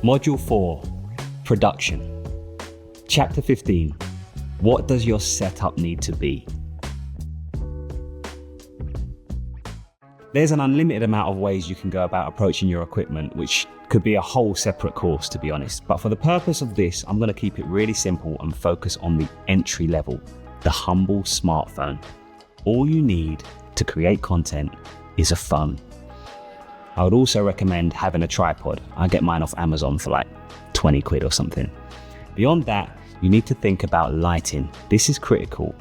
Module 4, Production. Chapter 15, what does your setup need to be? There's an unlimited amount of ways you can go about approaching your equipment, which could be a whole separate course, to be honest. But for the purpose of this, I'm going to keep it really simple and focus on the entry level, the humble smartphone. All you need to create content is a phone. I would also recommend having a tripod. I get mine off Amazon for like 20 quid or something. Beyond that, you need to think about lighting. This is critical.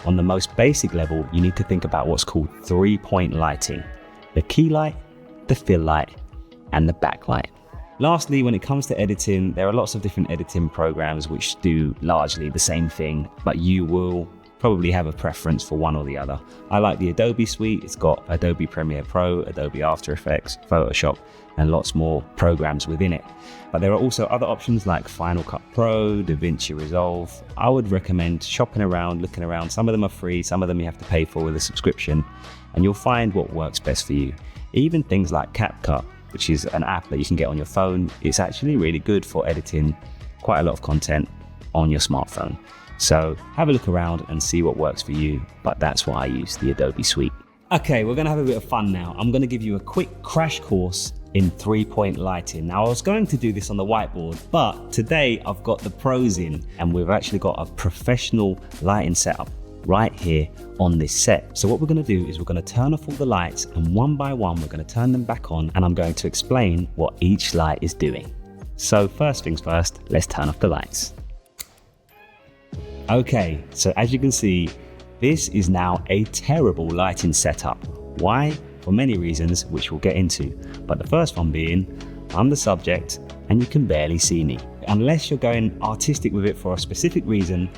On the most basic level, you need to think about what's called 3-point lighting. The key light, the fill light, and the backlight. Lastly, when it comes to editing, there are lots of different editing programs which do largely the same thing, but you will probably have a preference for one or the other. I like the Adobe suite. It's got Adobe Premiere Pro, Adobe After Effects, Photoshop, and lots more programs within it. But there are also other options like Final Cut Pro, DaVinci Resolve. I would recommend shopping around, looking around. Some of them are free, some of them you have to pay for with a subscription, and you'll find what works best for you. Even things like CapCut, which is an app that you can get on your phone, it's actually really good for editing quite a lot of content on your smartphone. So have a look around and see what works for you, but that's why I use the Adobe suite. Okay, we're gonna have a bit of fun now. I'm gonna give you a quick crash course in 3-point lighting. Now, I was going to do this on the whiteboard, but today I've got the pros in and we've actually got a professional lighting setup right here on this set. So what we're gonna do is we're gonna turn off all the lights and one by one, we're gonna turn them back on and I'm going to explain what each light is doing. So first things first, let's turn off the lights. Okay, so as you can see, this is now a terrible lighting setup. Why? For many reasons, which we'll get into. But the first one being, I'm the subject and you can barely see me. Unless you're going artistic with it for a specific reason,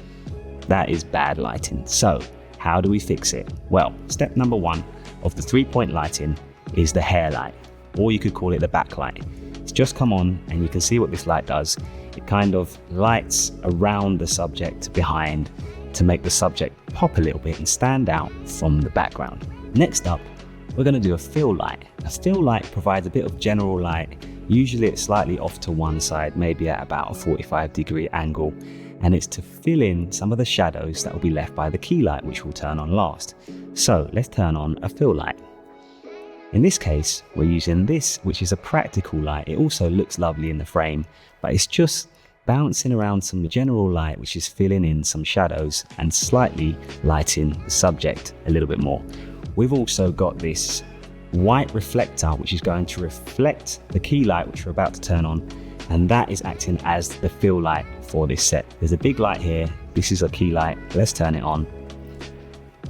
that is bad lighting. So how do we fix it? Well, step number 1 of the 3-point lighting is the hair light, or you could call it the backlight. It's just come on and you can see what this light does. It kind of lights around the subject behind to make the subject pop a little bit and stand out from the background. Next up, we're going to do a fill light. A fill light provides a bit of general light. Usually it's slightly off to one side, maybe at about a 45-degree angle, and it's to fill in some of the shadows that will be left by the key light, which will turn on last. So let's turn on a fill light. In this case, we're using this, which is a practical light. It also looks lovely in the frame, but it's just bouncing around some general light, which is filling in some shadows and slightly lighting the subject a little bit more. We've also got this white reflector, which is going to reflect the key light, which we're about to turn on, and that is acting as the fill light for this set. There's a big light here. This is a key light. Let's turn it on.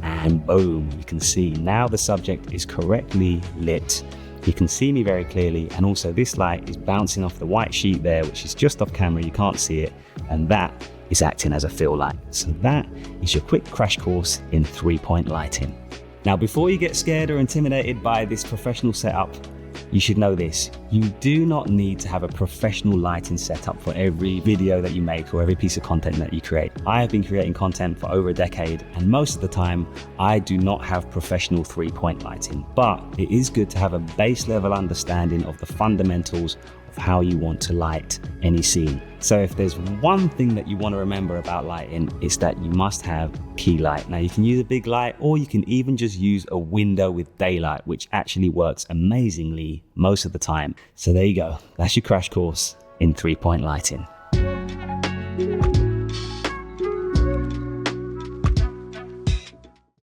And boom, you can see now the subject is correctly lit. You can see me very clearly, and also this light is bouncing off the white sheet there, which is just off camera, you can't see it, and that is acting as a fill light. So that is your quick crash course in 3-point lighting. Now, before you get scared or intimidated by this professional setup, you should know this. You do not need to have a professional lighting setup for every video that you make or every piece of content that you create. I have been creating content for over a decade, and most of the time I do not have professional 3-point lighting, but it is good to have a base level understanding of the fundamentals of how you want to light any scene. So if there's one thing that you want to remember about lighting, it's that you must have key light. Now, you can use a big light, or you can even just use a window with daylight, which actually works amazingly most of the time. So there you go. That's your crash course in 3-point lighting.